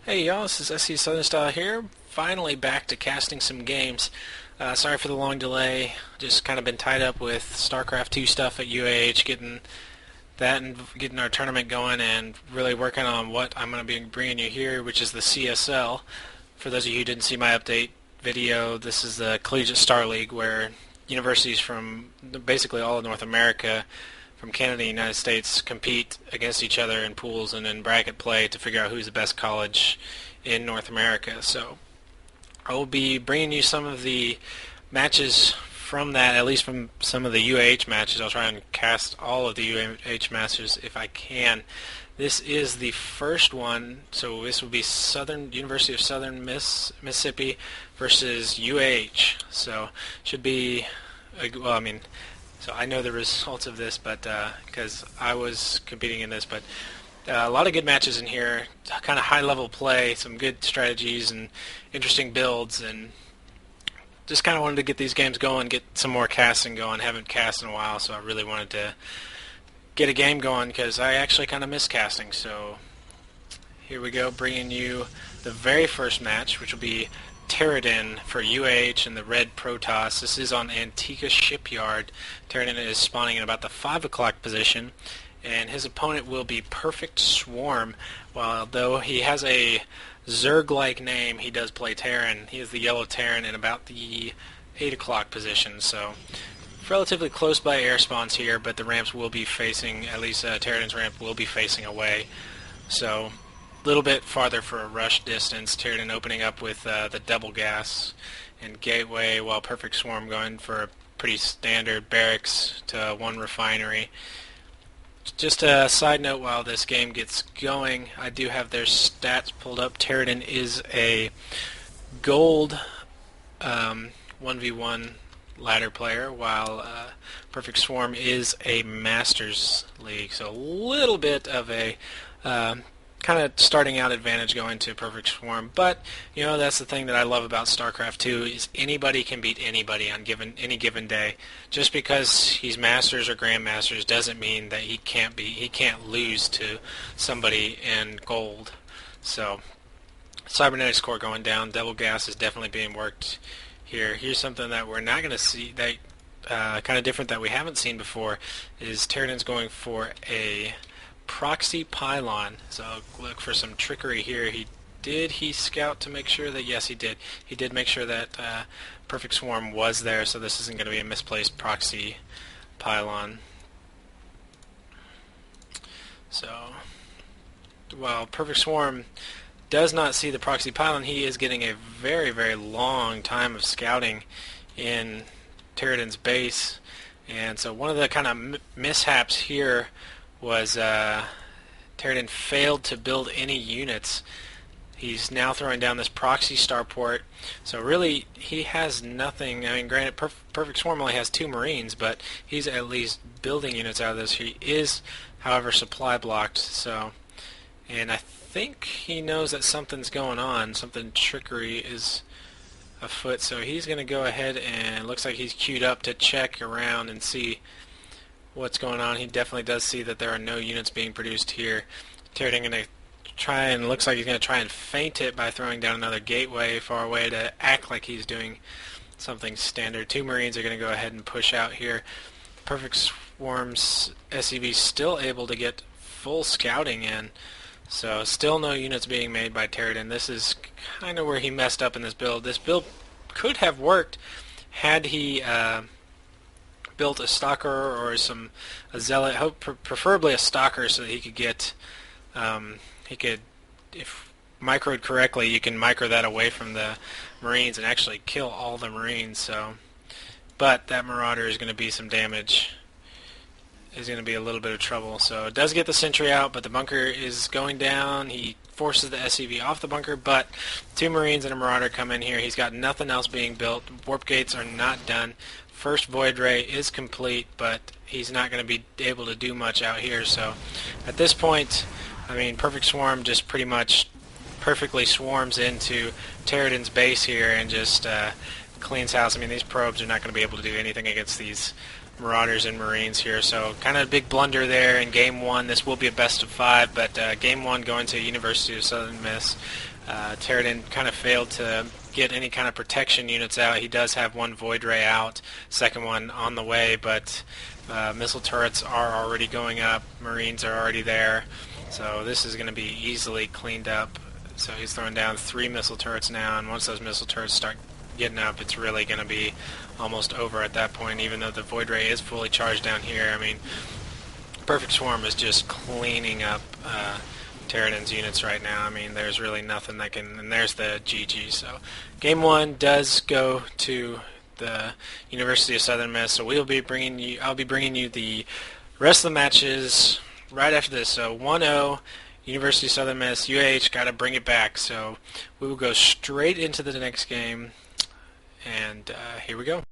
Hey y'all, this is SC Southern Style here. Finally back to casting some games. Sorry for the long delay. Just kind of been tied up with StarCraft 2 stuff at UAH, getting that and getting our tournament going, and really working on what I'm going to be bringing you here, which is the CSL. For those of you who didn't see my update video, this is the Collegiate Star League, where universities from basically all of North America, from Canada and the United States, compete against each other in pools and in bracket play to figure out who's the best college in North America. So I will be bringing you some of the matches from that, at least from some of the UAH matches. I'll try and cast all of the UAH matches if I can. This is the first one, so this will be University of Southern Mississippi versus UAH. So should be, well, I mean, so I know the results of this, but because I was competing in this, but a lot of good matches in here, kind of high-level play, some good strategies and interesting builds, and just kind of wanted to get these games going, get some more casting going. Haven't cast in a while, so I really wanted to get a game going because I actually kind of miss casting. So here we go, bringing you the very first match, which will be Taeradun for UAH and the Red Protoss. This is on Antigua Shipyard. Taeradun is spawning in about the 5 o'clock position, and his opponent will be PerfectSwarm. While though he has a Zerg-like name, he does play Terran. He is the yellow Terran in about the 8 o'clock position, so relatively close by air spawns here, but the ramps will be facing, at least Taeradun's ramp will be facing away. So a little bit farther for a rush distance. Taeradun opening up with the double gas and gateway, while PerfectSwarm going for a pretty standard barracks to one refinery. Just a side note while this game gets going, I do have their stats pulled up. Taeradun is a gold 1v1 ladder player, while PerfectSwarm is a Masters League. So a little bit of a kind of starting out advantage going to PerfectSwarm, but you know, that's the thing that I love about StarCraft 2 is anybody can beat anybody on any given day. Just because he's Masters or Grandmasters doesn't mean that he can't lose to somebody in gold. So cybernetic score going down, double gas is definitely being worked here. Here's something that we're not going to see, that kind of different that we haven't seen before, is Taeradun's going for a proxy pylon. So look for some trickery here. Did he scout to make sure that, yes, he did. He did make sure that PerfectSwarm was there, so this isn't going to be a misplaced proxy pylon. So while PerfectSwarm does not see the proxy pylon, he is getting a very, very long time of scouting in Taeradun's base. And so one of the kind of mishaps here was Taeradun failed to build any units. He's now throwing down this proxy starport, so really he has nothing. I mean, granted, PerfectSwarm only has 2 Marines, but he's at least building units out of this. He is, however, supply blocked, so, and I think he knows that something's going on, something trickery is afoot, so he's going to go ahead and looks like he's queued up to check around and see what's going on. He definitely does see that there are no units being produced here. Taeradun going to try, and looks like he's going to try and feint it by throwing down another gateway far away to act like he's doing something standard. 2 Marines are going to go ahead and push out here. PerfectSwarm's SCV still able to get full scouting in, so still no units being made by Taeradun. This is kind of where he messed up in this build. This build could have worked had he built a stalker or a zealot, preferably a stalker, so that he could get if microed correctly, you can micro that away from the Marines and actually kill all the Marines. So, but that Marauder is going to be some damage. Is going to be a little bit of trouble. So it does get the sentry out, but the bunker is going down. He forces the SCV off the bunker, but 2 Marines and a Marauder come in here. He's got nothing else being built. Warp gates are not done. First Void Ray is complete, but he's not going to be able to do much out here. So at this point, I mean, PerfectSwarm just pretty much perfectly swarms into Taeradun's base here and just cleans house. I mean, these probes are not going to be able to do anything against these Marauders and Marines here. So kind of a big blunder there in Game 1. This will be a best of 5, but Game 1 going to University of Southern Miss. Taeradun kind of failed to get any kind of protection units out. He does have one Void Ray out, second one on the way, but missile turrets are already going up. Marines are already there. So this is going to be easily cleaned up. So he's throwing down 3 missile turrets now, and once those missile turrets start getting up, it's really going to be almost over at that point, even though the Void Ray is fully charged down here. I mean, PerfectSwarm is just cleaning up Taeradun's units right now. I mean, there's really nothing that can, and there's the GG. So Game 1 does go to the University of Southern Miss, so I'll be bringing you the rest of the matches right after this. So 1-0, University of Southern Miss, UAH got to bring it back. So we will go straight into the next game, and here we go.